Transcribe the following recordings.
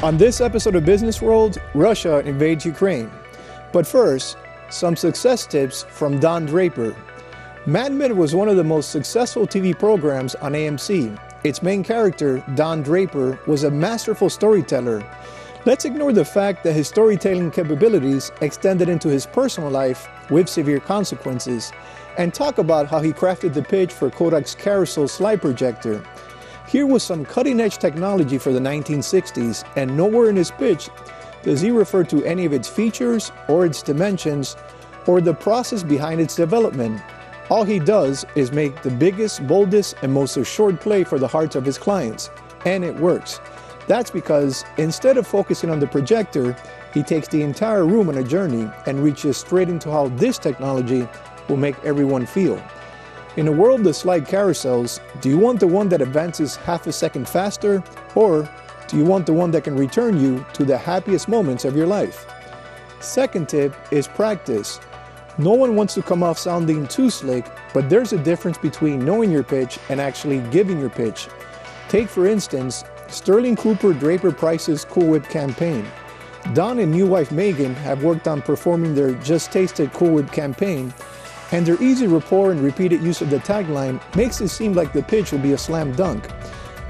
On this episode of Business World, Russia invades Ukraine. But first, some success tips from Don Draper. Mad Men was one of the most successful TV programs on AMC. Its main character, Don Draper, was a masterful storyteller. Let's ignore the fact that his storytelling capabilities extended into his personal life with severe consequences, and talk about how he crafted the pitch for Kodak's Carousel slide projector. Here was some cutting-edge technology for the 1960s, and nowhere in his pitch does he refer to any of its features or its dimensions or the process behind its development. All he does is make the biggest, boldest, and most assured play for the hearts of his clients, and it works. That's because instead of focusing on the projector, he takes the entire room on a journey and reaches straight into how this technology will make everyone feel. In a world of slide carousels, do you want the one that advances half a second faster, or do you want the one that can return you to the happiest moments of your life? Second tip is practice. No one wants to come off sounding too slick, but there's a difference between knowing your pitch and actually giving your pitch. Take, for instance, Sterling Cooper Draper Price's Cool Whip campaign. Don and new wife Megan have worked on performing their Just Taste It Cool Whip campaign, and their easy rapport and repeated use of the tagline makes it seem like the pitch will be a slam dunk.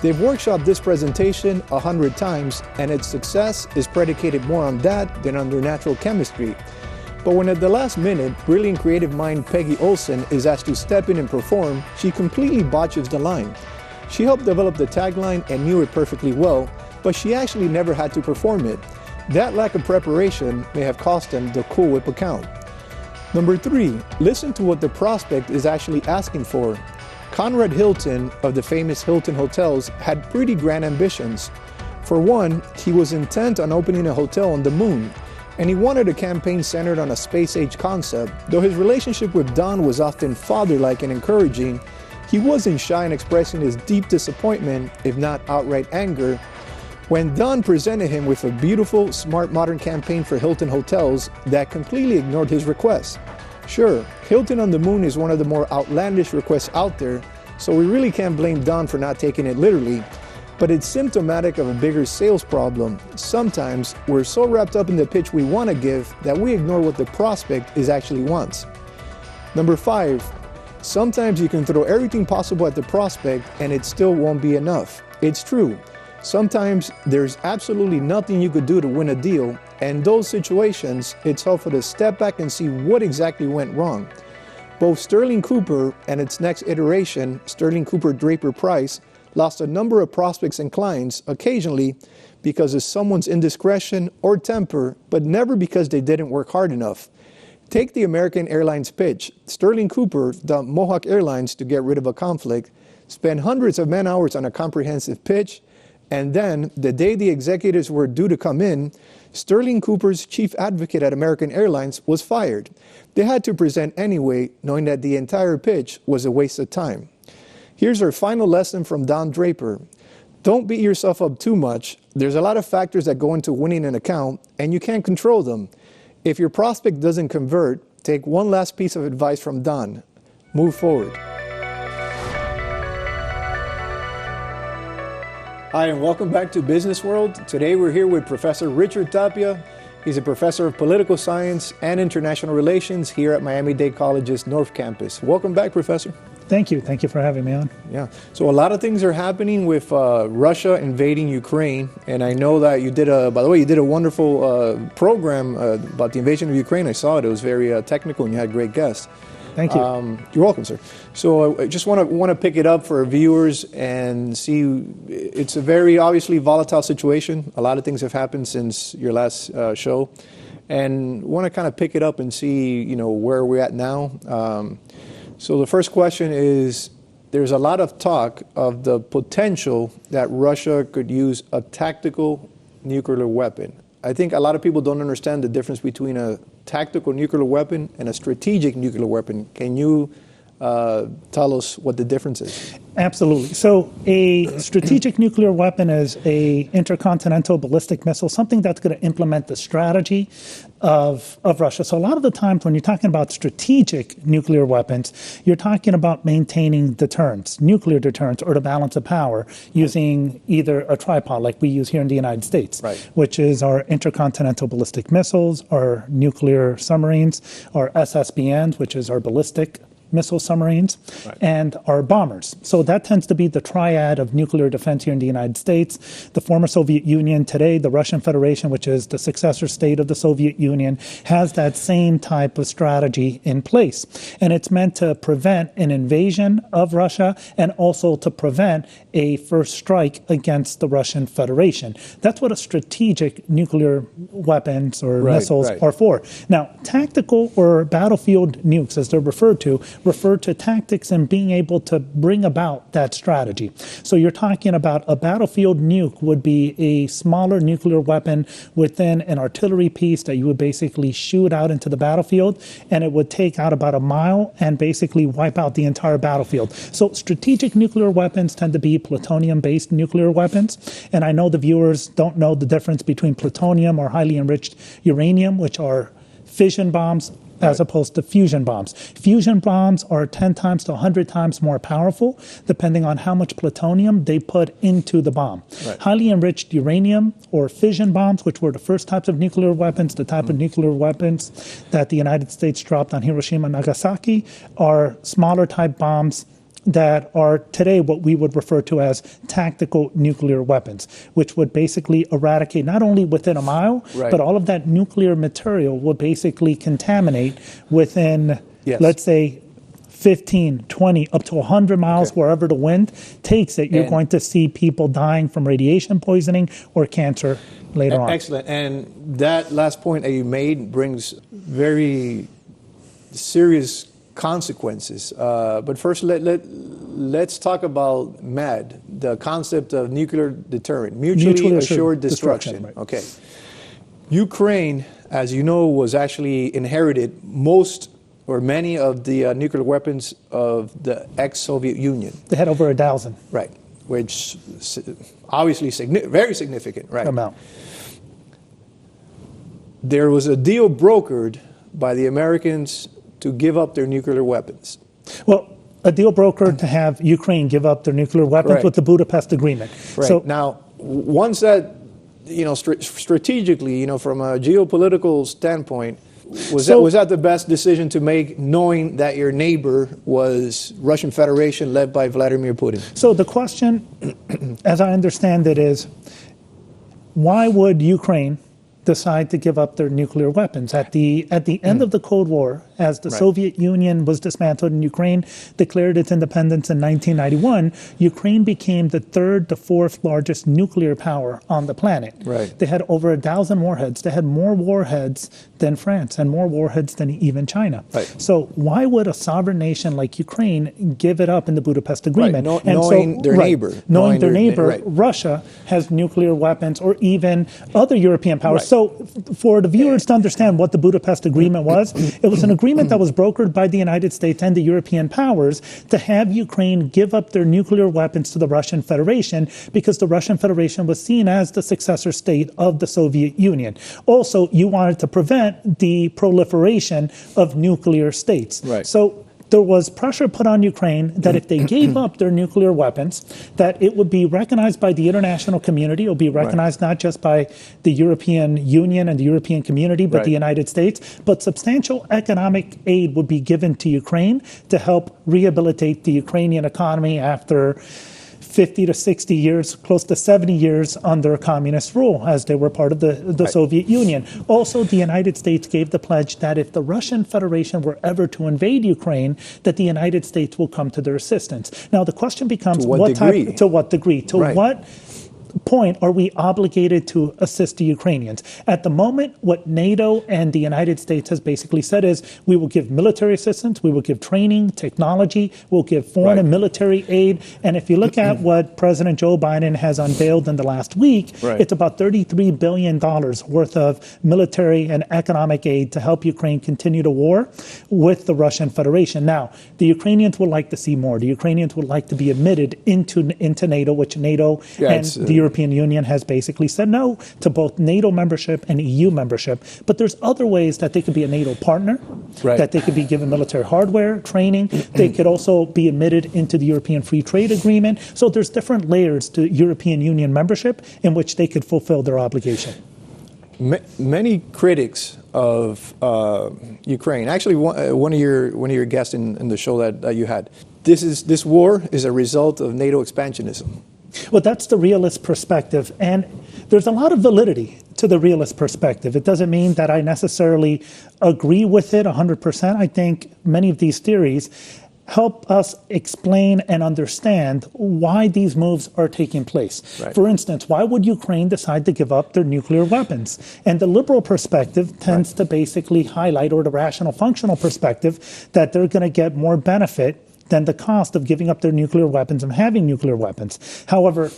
They've workshopped this presentation 100 times, and its success is predicated more on that than on their natural chemistry. But when at the last minute, brilliant creative mind Peggy Olson is asked to step in and perform, she completely botches the line. She helped develop the tagline and knew it perfectly well, but she actually never had to perform it. That lack of preparation may have cost them the Cool Whip account. Number 3, listen to what the prospect is actually asking for. Conrad Hilton of the famous Hilton Hotels had pretty grand ambitions. For one, he was intent on opening a hotel on the moon, and he wanted a campaign centered on a space-age concept. Though his relationship with Don was often father-like and encouraging, he wasn't shy in expressing his deep disappointment, if not outright anger, when Don presented him with a beautiful, smart, modern campaign for Hilton Hotels that completely ignored his request. Sure, Hilton on the Moon is one of the more outlandish requests out there, so we really can't blame Don for not taking it literally, but it's symptomatic of a bigger sales problem. Sometimes we're so wrapped up in the pitch we want to give that we ignore what the prospect is actually wants. Number 5, sometimes you can throw everything possible at the prospect and it still won't be enough. It's true. Sometimes there's absolutely nothing you could do to win a deal, and in those situations, it's helpful to step back and see what exactly went wrong. Both Sterling Cooper and its next iteration, Sterling Cooper Draper Price, lost a number of prospects and clients, occasionally because of someone's indiscretion or temper, but never because they didn't work hard enough. Take the American Airlines pitch. Sterling Cooper dumped Mohawk Airlines to get rid of a conflict, spent hundreds of man-hours on a comprehensive pitch, and then, the day the executives were due to come in, Sterling Cooper's chief advocate at American Airlines was fired. They had to present anyway, knowing that the entire pitch was a waste of time. Here's our final lesson from Don Draper. Don't beat yourself up too much. There's a lot of factors that go into winning an account, and you can't control them. If your prospect doesn't convert, take one last piece of advice from Don. Move forward. Hi, and welcome back to Business World. Today we're here with Professor Richard Tapia. He's a professor of political science and international relations here at Miami-Dade College's North Campus. Welcome back, Professor. Thank you. Thank you for having me on. Yeah. So a lot of things are happening with Russia invading Ukraine, and I know that you did by the way, you did a wonderful program about the invasion of Ukraine. I saw it. It was very technical, and you had great guests. Thank you. You're welcome, sir. So I just want to pick it up for our viewers and see. It's a very obviously volatile situation. A lot of things have happened since your last show, and want to kind of pick it up and see, where we're at now. So the first question is: there's a lot of talk of the potential that Russia could use a tactical nuclear weapon. I think a lot of people don't understand the difference between a tactical nuclear weapon and a strategic nuclear weapon. Can you tell us what the difference is. Absolutely. So a strategic nuclear weapon is a intercontinental ballistic missile, something that's going to implement the strategy of Russia. So a lot of the times when you're talking about strategic nuclear weapons, you're talking about maintaining deterrence, nuclear deterrence, or the balance of power using either a tripod like we use here in the United States, which is our intercontinental ballistic missiles, our nuclear submarines, our SSBNs, which is our ballistic missile submarines, and our bombers. So that tends to be the triad of nuclear defense here in the United States. The former Soviet Union, today the Russian Federation, which is the successor state of the Soviet Union, has that same type of strategy in place. And it's meant to prevent an invasion of Russia and also to prevent a first strike against the Russian Federation. That's what a strategic nuclear weapons or missiles are for. Now, tactical or battlefield nukes, as they're refer to tactics and being able to bring about that strategy. So you're talking about a battlefield nuke would be a smaller nuclear weapon within an artillery piece that you would basically shoot out into the battlefield, and it would take out about a mile and basically wipe out the entire battlefield. So strategic nuclear weapons tend to be plutonium-based nuclear weapons, and I know the viewers don't know the difference between plutonium or highly enriched uranium, which are fission bombs, as opposed to fusion bombs. Fusion bombs are 10 times to 100 times more powerful, depending on how much plutonium they put into the bomb. Highly enriched uranium or fission bombs, which were the first types of nuclear weapons, the type of nuclear weapons that the United States dropped on Hiroshima and Nagasaki, are smaller type bombs that are today what we would refer to as tactical nuclear weapons, which would basically eradicate not only within a mile, but all of that nuclear material will basically contaminate within, let's say, 15, 20, up to 100 miles, wherever the wind takes it. You're going to see people dying from radiation poisoning or cancer later on. Excellent. And that last point that you made brings very serious consequences. But first, let's talk about MAD, the concept of nuclear deterrent, mutually assured destruction. Okay. Ukraine, as you know, was actually inherited most or many of the nuclear weapons of the ex-Soviet Union. They had over 1,000. Right, which obviously very significant, right? Amount. There was a deal brokered by the Americans to give up their nuclear weapons. Well, a deal brokered to have Ukraine give up their nuclear weapons with the Budapest Agreement. So now, once that, strategically, from a geopolitical standpoint, was that the best decision to make, knowing that your neighbor was Russian Federation led by Vladimir Putin? So the question, as I understand it, is why would Ukraine decide to give up their nuclear weapons? At the end of the Cold War, as the Soviet Union was dismantled and Ukraine declared its independence in 1991, Ukraine became the third to fourth largest nuclear power on the planet. They had over 1,000 warheads. They had more warheads than France and more warheads than even China. So why would a sovereign nation like Ukraine give it up in the Budapest Agreement? Knowing their neighbor. Knowing their neighbor, Russia has nuclear weapons, or even other European powers. So for the viewers to understand what the Budapest Agreement was, it was an agreement that was brokered by the United States and the European powers to have Ukraine give up their nuclear weapons to the Russian Federation, because the Russian Federation was seen as the successor state of the Soviet Union. Also, you wanted to prevent the proliferation of nuclear states. So there was pressure put on Ukraine that if they gave up their nuclear weapons, that it would be recognized by the international community. It would be recognized not just by the European Union and the European community, but the United States. But substantial economic aid would be given to Ukraine to help rehabilitate the Ukrainian economy after 50 to 60 years, close to 70 years under communist rule, as they were part of the Soviet Union. Also, the United States gave the pledge that if the Russian Federation were ever to invade Ukraine, that the United States will come to their assistance. Now, the question becomes, to what degree? To what point are we obligated to assist the Ukrainians? At the moment, what NATO and the United States has basically said is we will give military assistance, we will give training, technology, we'll give foreign and military aid. And if you look at what President Joe Biden has unveiled in the last week, it's about $33 billion worth of military and economic aid to help Ukraine continue the war with the Russian Federation. Now, the Ukrainians would like to see more. The Ukrainians would like to be admitted into NATO, which NATO and the European Union has basically said no to both NATO membership and EU membership. But there's other ways that they could be a NATO partner, that they could be given military hardware, training. They could also be admitted into the European Free Trade Agreement. So there's different layers to European Union membership in which they could fulfill their obligation. Many critics of Ukraine, actually one of your guests in the show that you had, this war is a result of NATO expansionism. Well, that's the realist perspective, and there's a lot of validity to the realist perspective. It doesn't mean that I necessarily agree with it 100%. I think many of these theories help us explain and understand why these moves are taking place. For instance, why would Ukraine decide to give up their nuclear weapons? And the liberal perspective tends to basically highlight, or the rational functional perspective, that they're going to get more benefit than the cost of giving up their nuclear weapons and having nuclear weapons. However,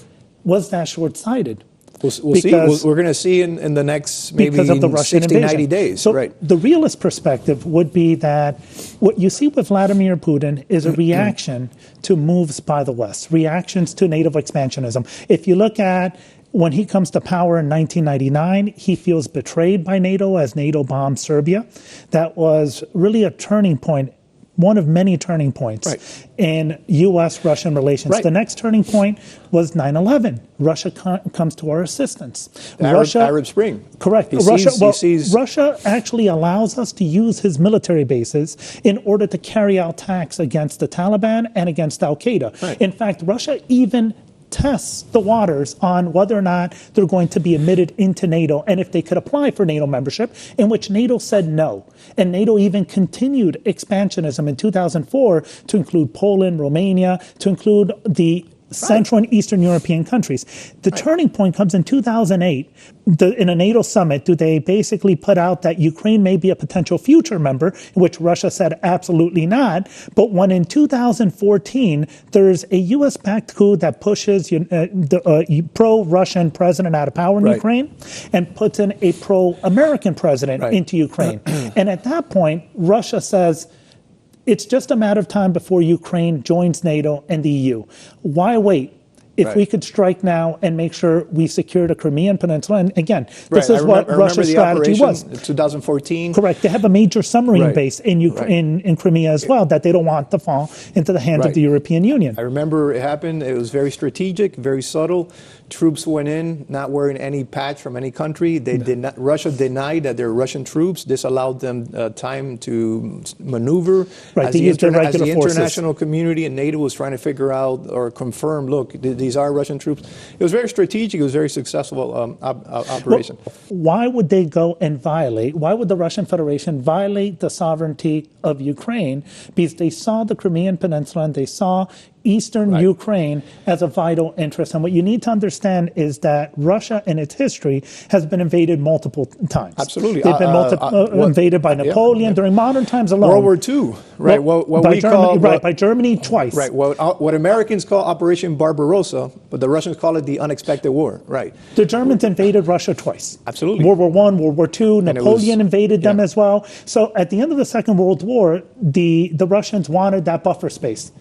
was that short-sighted? We'll see. We're going to see in the next maybe because of the Russian 60, invasion. 90 days. So the realist perspective would be that what you see with Vladimir Putin is a reaction to moves by the West, reactions to NATO expansionism. If you look at when he comes to power in 1999, he feels betrayed by NATO as NATO bombed Serbia. That was really a turning point, one of many turning points in U.S.-Russian relations. The next turning point was 9/11. Russia comes to our assistance. Arab Spring. Correct. Russia actually allows us to use his military bases in order to carry out attacks against the Taliban and against Al-Qaeda. In fact, Russia even tests the waters on whether or not they're going to be admitted into NATO and if they could apply for NATO membership, in which NATO said no. And NATO even continued expansionism in 2004 to include Poland, Romania, to include the Central and Eastern European countries. The turning point comes in 2008. In a NATO summit, do they basically put out that Ukraine may be a potential future member, in which Russia said absolutely not. But when in 2014, there's a U.S.-backed coup that pushes the pro-Russian president out of power in Ukraine and puts in a pro-American president into Ukraine. And at that point, Russia says, it's just a matter of time before Ukraine joins NATO and the EU. Why wait? If we could strike now and make sure we secure the Crimean Peninsula. And again, this is what Russia's strategy was. 2014. Correct. They have a major submarine base in Crimea as well that they don't want to fall into the hands of the European Union. I remember it happened. It was very strategic, very subtle. Troops went in, not wearing any patch from any country. Russia denied that they're Russian troops. This allowed them time to maneuver. As the international community and NATO was trying to figure out or confirm, look, these are Russian troops. It was very strategic. It was a very successful operation. Well, why would they go and violate? Why would the Russian Federation violate the sovereignty of Ukraine? Because they saw the Crimean Peninsula and they saw Eastern Ukraine as a vital interest. And what you need to understand is that Russia in its history has been invaded multiple times. Absolutely. They've been invaded by Napoleon during modern times alone. World War II, right? By Germany twice. Right. What Americans call Operation Barbarossa, but the Russians call it the unexpected war. Right. The Germans invaded Russia twice. Absolutely. World War I, World War II, Napoleon invaded them as well. So at the end of the Second World War, the Russians wanted that buffer space.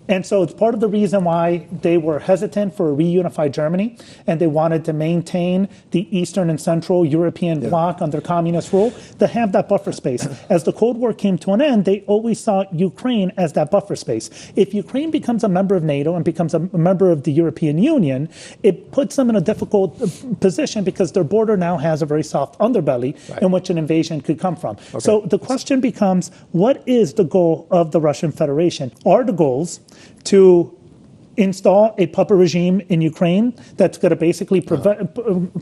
And so it's part of the reason why they were hesitant for a reunified Germany, and they wanted to maintain the Eastern and Central European bloc under communist rule, to have that buffer space. As the Cold War came to an end, they always saw Ukraine as that buffer space. If Ukraine becomes a member of NATO and becomes a member of the European Union, it puts them in a difficult position because their border now has a very soft underbelly in which an invasion could come from. So the question becomes, what is the goal of the Russian Federation? Are the goals to install a puppet regime in Ukraine that's going to basically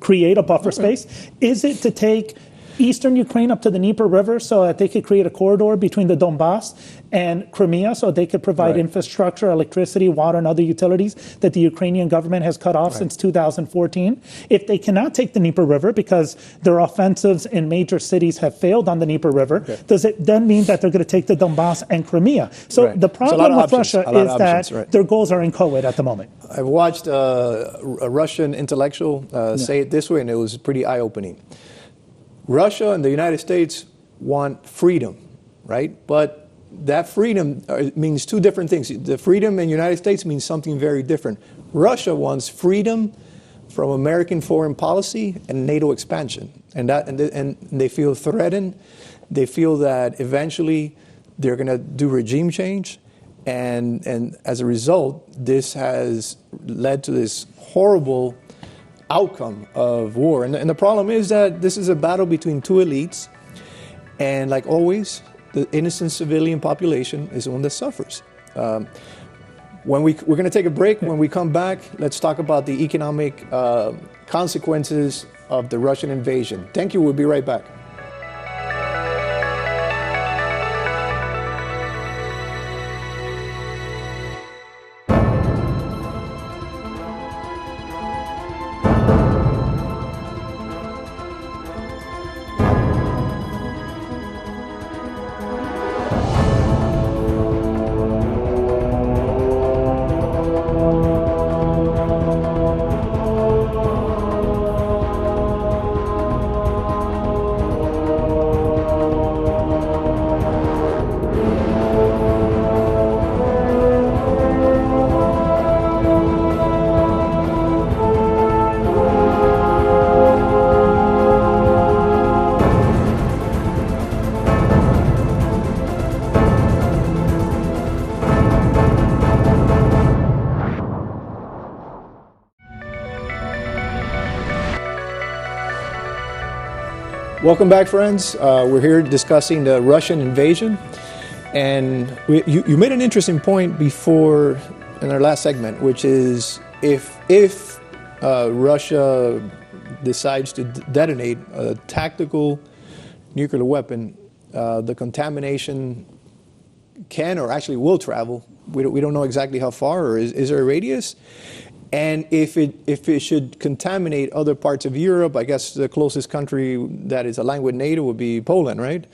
create a buffer space? Is it to take eastern Ukraine up to the Dnieper River so that they could create a corridor between the Donbass and Crimea so they could provide infrastructure, electricity, water, and other utilities that the Ukrainian government has cut off since 2014. If they cannot take the Dnieper River because their offensives in major cities have failed on the Dnieper River, does it then mean that they're going to take the Donbass and Crimea? So the problem with Russia is that their goals are inchoate at the moment. I've watched a Russian intellectual say it this way, and it was pretty eye-opening. Russia and the United States want freedom, right? But that freedom means two different things. The freedom in the United States means something very different. Russia wants freedom from American foreign policy and NATO expansion. And they feel threatened. They feel that eventually they're going to do regime change. And as a result, this has led to this horrible outcome of war. And the problem is that this is a battle between two elites. And like always, the innocent civilian population is the one that suffers. We're going to take a break. When we come back, let's talk about the economic consequences of the Russian invasion. Thank you. We'll be right back. Welcome back, friends. We're here discussing the Russian invasion. And you made an interesting point before in our last segment, which is if Russia decides to detonate a tactical nuclear weapon, the contamination can or actually will travel. We don't know exactly how far, or is there a radius? And if it should contaminate other parts of Europe, I guess the closest country that is aligned with NATO would be Poland, right?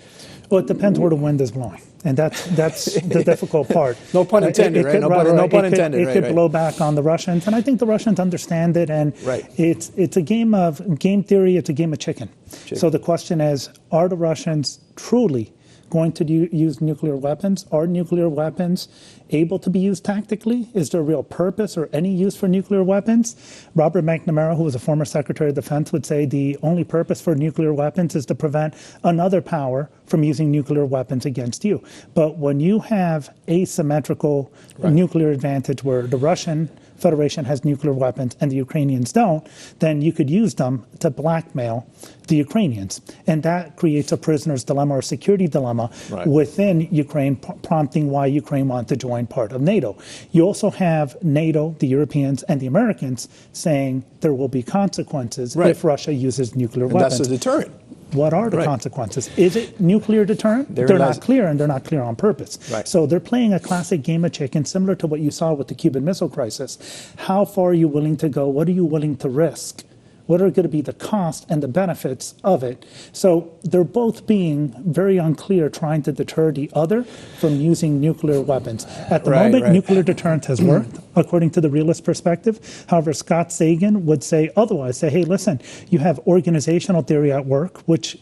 Well, it depends where the wind is blowing, and that's the difficult part. No pun intended, right? No pun intended. It could blow back on the Russians, and I think the Russians understand it. And it's a game theory. It's a game of chicken. So the question is, are the Russians truly going to use nuclear weapons? Are nuclear weapons able to be used tactically? Is there a real purpose or any use for nuclear weapons? Robert McNamara, who was a former Secretary of Defense, would say the only purpose for nuclear weapons is to prevent another power from using nuclear weapons against you. But when you have asymmetrical nuclear advantage where the Russian Federation has nuclear weapons and the Ukrainians don't, then you could use them to blackmail the Ukrainians. And that creates a prisoner's dilemma or a security dilemma within Ukraine, prompting why Ukraine wants to join part of NATO. You also have NATO, the Europeans, and the Americans saying there will be consequences if Russia uses nuclear weapons. That's a deterrent. What are the consequences? Is it nuclear deterrent? They're not clear, and they're not clear on purpose. So they're playing a classic game of chicken, similar to what you saw with the Cuban Missile Crisis. How far are you willing to go? What are you willing to risk? What are going to be the cost and the benefits of it? So they're both being very unclear, trying to deter the other from using nuclear weapons. At the moment, nuclear deterrence has worked, according to the realist perspective. However, Scott Sagan would say otherwise, say, hey, listen, you have organizational theory at work, which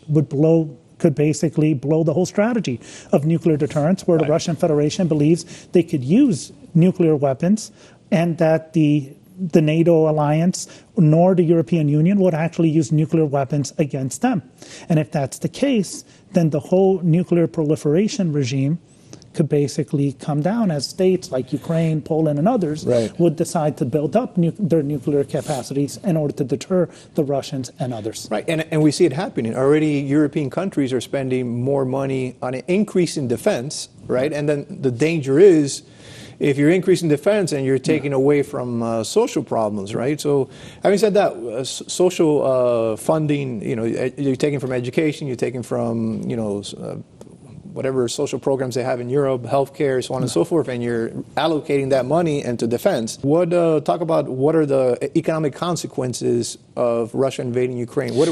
could basically blow the whole strategy of nuclear deterrence, where the Russian Federation believes they could use nuclear weapons and that the NATO alliance nor the European Union would actually use nuclear weapons against them. And if that's the case, then the whole nuclear proliferation regime could basically come down as states like Ukraine, Poland, and others would decide to build up their nuclear capacities in order to deter the Russians and others. And we see it happening. Already European countries are spending more money on an increase in defense, and then the danger is if you're increasing defense and you're taking away from social problems, right? So having said that, social funding, you're taking from education, you're taking from, whatever social programs they have in Europe, healthcare, so on and so forth, and you're allocating that money into defense. Talk about what are the economic consequences of Russia invading Ukraine? What's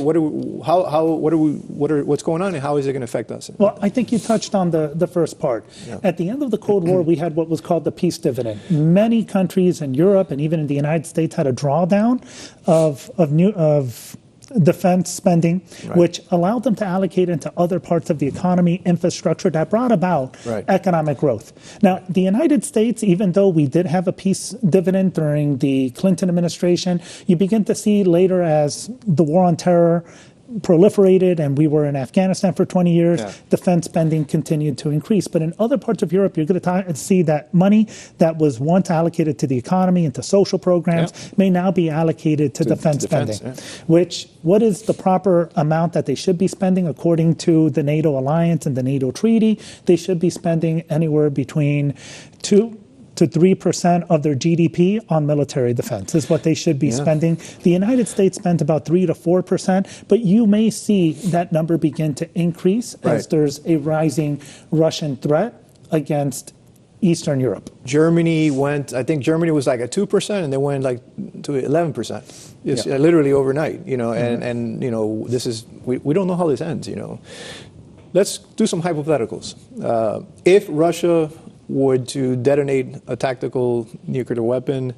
going on, and how is it going to affect us? Well, I think you touched on the first part. Yeah. At the end of the Cold War, we had what was called the peace dividend. Many countries in Europe and even in the United States had a drawdown of defense spending, right, which allowed them to allocate into other parts of the economy, infrastructure that brought about economic growth. Now, the United States, even though we did have a peace dividend during the Clinton administration, you begin to see later as the war on terror proliferated and we were in Afghanistan for 20 years, defense spending continued to increase. But in other parts of Europe, you're going to see that money that was once allocated to the economy and to social programs may now be allocated to defense spending, what is the proper amount that they should be spending according to the NATO alliance and the NATO treaty? They should be spending anywhere between 2 to 3% of their GDP on military defense is what they should be spending. The United States spends about 3 to 4%, but you may see that number begin to increase as there's a rising Russian threat against Eastern Europe. I think Germany was like at 2%, and they went like to 11%. It's literally overnight, and this is, we don't know how this ends, Let's do some hypotheticals. If Russia would to detonate a tactical nuclear weapon,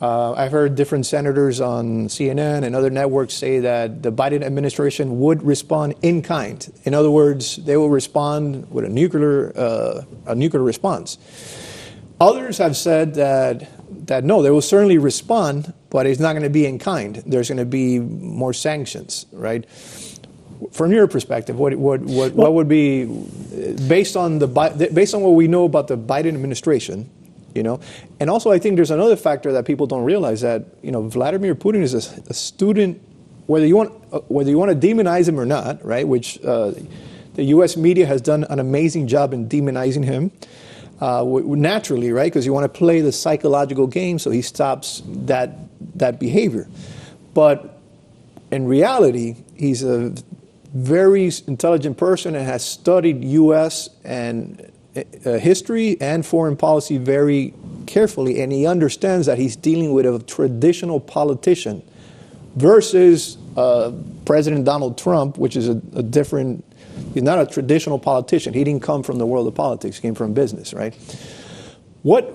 I've heard different senators on CNN and other networks say that the Biden administration would respond in kind. In other words, they will respond with a nuclear response. Others have said that no, they will certainly respond, but it's not going to be in kind. There's going to be more sanctions, right? From your perspective, what would be based on what we know about the Biden administration, and also I think there's another factor that people don't realize, that Vladimir Putin is a student, whether you want to demonize him or not, right? Which the U.S. media has done an amazing job in demonizing him naturally, right? Because you want to play the psychological game, so he stops that behavior, but in reality, he's a very intelligent person and has studied U.S. and history and foreign policy very carefully, and he understands that he's dealing with a traditional politician versus President Donald Trump, which is a different. He's not a traditional politician. He didn't come from the world of politics. He came from business, right? What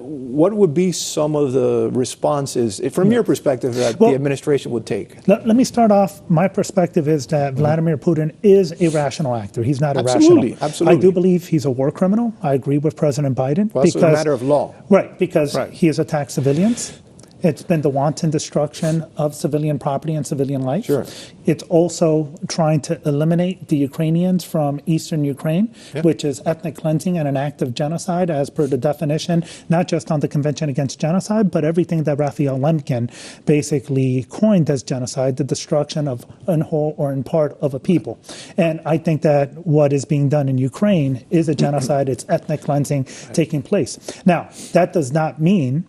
would be some of the responses, from your perspective, that the administration would take? Let me start off. My perspective is that Vladimir Putin is a rational actor. He's not irrational. Absolutely. I do believe he's a war criminal. I agree with President Biden. Well, it's a matter of law. Right, because he has attacked civilians. It's been the wanton destruction of civilian property and civilian life. Sure. It's also trying to eliminate the Ukrainians from eastern Ukraine, which is ethnic cleansing and an act of genocide as per the definition, not just on the Convention Against Genocide, but everything that Raphael Lemkin basically coined as genocide, the destruction of in whole or in part of a people. And I think that what is being done in Ukraine is a genocide. It's ethnic cleansing taking place. Now, that does not mean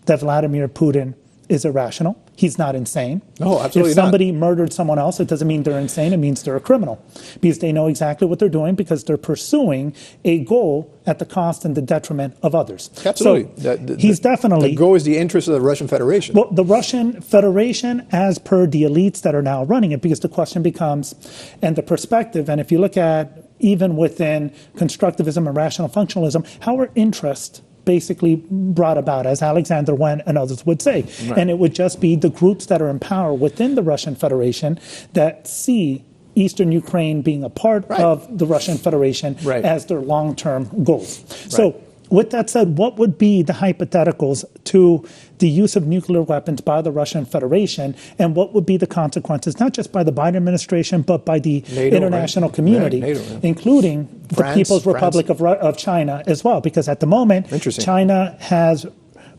that Vladimir Putin is irrational. He's not insane. No, absolutely not. If somebody murdered someone else, it doesn't mean they're insane. It means they're a criminal, because they know exactly what they're doing, because they're pursuing a goal at the cost and the detriment of others. Absolutely. So he's definitely... The goal is the interest of the Russian Federation. Well, the Russian Federation, as per the elites that are now running it, because the question becomes, and the perspective, and if you look at even within constructivism and rational functionalism, how are interests basically brought about, as Alexander Wen and others would say. And it would just be the groups that are in power within the Russian Federation that see Eastern Ukraine being a part of the Russian Federation as their long-term goals. So with that said, what would be the hypotheticals to the use of nuclear weapons by the Russian Federation, and what would be the consequences, not just by the Biden administration, but by the NATO, international community, including the People's Republic of China as well? Because at the moment, China has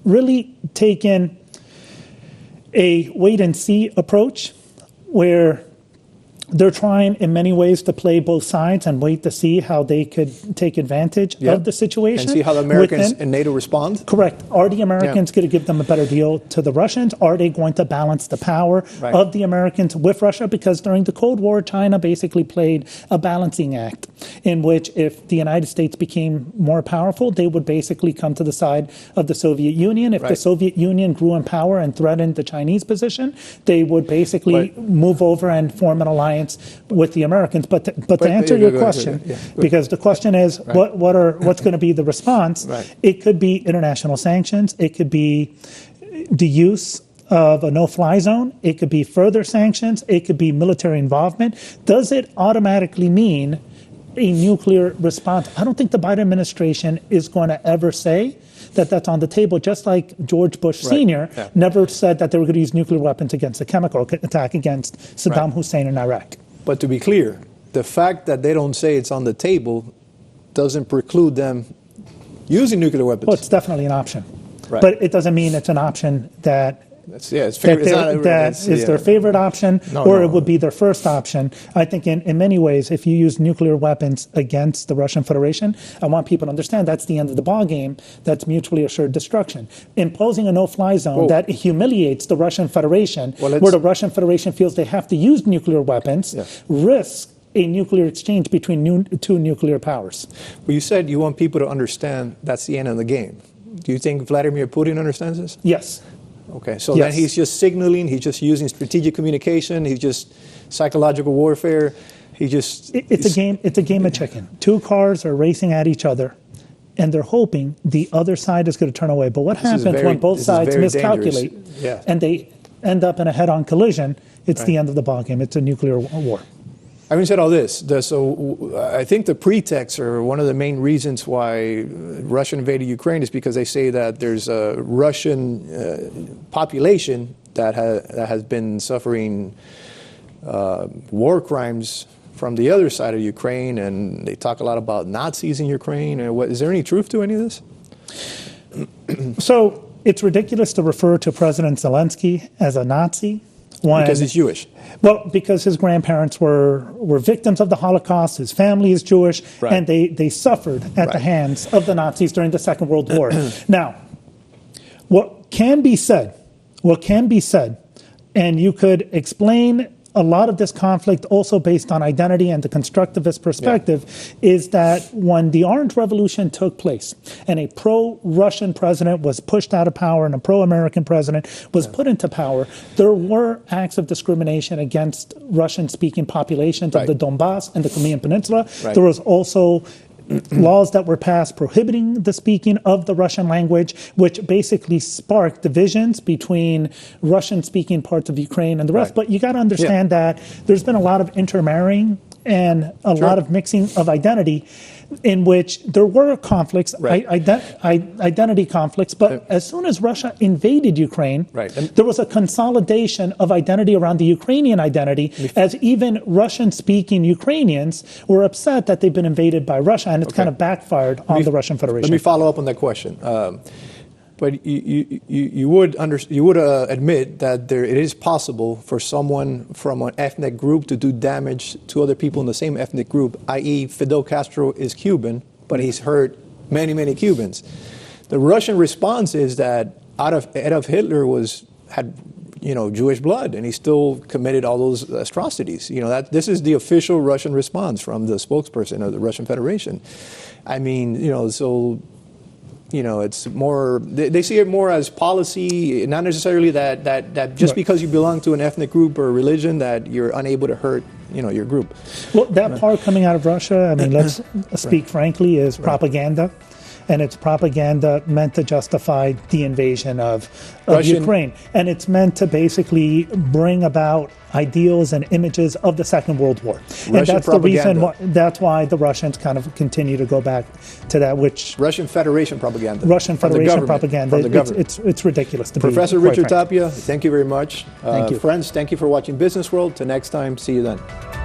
really taken a wait-and-see approach, where They're trying in many ways to play both sides and wait to see how they could take advantage of the situation. And see how the Americans and NATO respond? Correct. Are the Americans going to give them a better deal to the Russians? Are they going to balance the power of the Americans with Russia? Because during the Cold War, China basically played a balancing act in which if the United States became more powerful, they would basically come to the side of the Soviet Union. If the Soviet Union grew in power and threatened the Chinese position, they would basically move over and form an alliance with the Americans. But to answer your question, because the question is, what's going to be the response? It could be international sanctions. It could be the use of a no-fly zone. It could be further sanctions. It could be military involvement. Does it automatically mean a nuclear response? I don't think the Biden administration is going to ever say that that's on the table, just like George Bush Sr. never said that they were going to use nuclear weapons against a chemical attack against Saddam Hussein in Iraq. But to be clear, the fact that they don't say it's on the table doesn't preclude them using nuclear weapons. Well, it's definitely an option. But it doesn't mean it's an option that it's their favorite option, or it would be their first option. I think in many ways, if you use nuclear weapons against the Russian Federation, I want people to understand that's the end of the ballgame. That's mutually assured destruction. Imposing a no-fly zone that humiliates the Russian Federation, where the Russian Federation feels they have to use nuclear weapons, risks a nuclear exchange between two nuclear powers. Well, you said you want people to understand that's the end of the game. Do you think Vladimir Putin understands this? Yes. Okay, so then he's just signaling, he's just using strategic communication, he's just psychological warfare, it's a game of chicken. Two cars are racing at each other, and they're hoping the other side is going to turn away. But what happens when both sides miscalculate and they end up in a head-on collision? It's the end of the ballgame. It's a nuclear war. Having said all this, so I think the pretext or one of the main reasons why Russia invaded Ukraine is because they say that there's a Russian population that has been suffering war crimes from the other side of Ukraine, and they talk a lot about Nazis in Ukraine. Is there any truth to any of this? So it's ridiculous to refer to President Zelensky as a Nazi. Because he's Jewish. Well, because his grandparents were victims of the Holocaust, his family is Jewish, and they suffered at the hands of the Nazis during the Second World War. Now, what can be said, and you could explain a lot of this conflict also based on identity and the constructivist perspective, is that when the Orange Revolution took place and a pro-Russian president was pushed out of power and a pro-American president was put into power, there were acts of discrimination against Russian-speaking populations of the Donbass and the Crimean Peninsula. There was also laws that were passed prohibiting the speaking of the Russian language, which basically sparked divisions between Russian-speaking parts of Ukraine and the rest. But you got to understand that there's been a lot of intermarrying and a lot of mixing of identity, in which there were conflicts, identity conflicts, but as soon as Russia invaded Ukraine, there was a consolidation of identity around the Ukrainian identity, as even Russian-speaking Ukrainians were upset that they've been invaded by Russia, and it's kind of backfired on the Russian Federation. Let me follow up on that question. But you would admit that it is possible for someone from an ethnic group to do damage to other people in the same ethnic group, i.e. Fidel Castro is Cuban, but he's hurt many, many Cubans. The Russian response is that Adolf Hitler had Jewish blood, and he still committed all those atrocities. This is the official Russian response from the spokesperson of the Russian Federation. I mean, it's more, they see it more as policy, not necessarily that just because you belong to an ethnic group or religion that you're unable to hurt, your group. Well, that part coming out of Russia, I mean, let's speak frankly, is propaganda. And it's propaganda meant to justify the invasion of Ukraine. And it's meant to basically bring about ideals and images of the Second World War. And that's the reason that's why the Russians kind of continue to go back to that, which Russian Federation propaganda. Russian Federation propaganda. It's ridiculous to Professor Richard Tapia, thank you very much. Thank you. Friends, thank you for watching Business World. Till next time, see you then.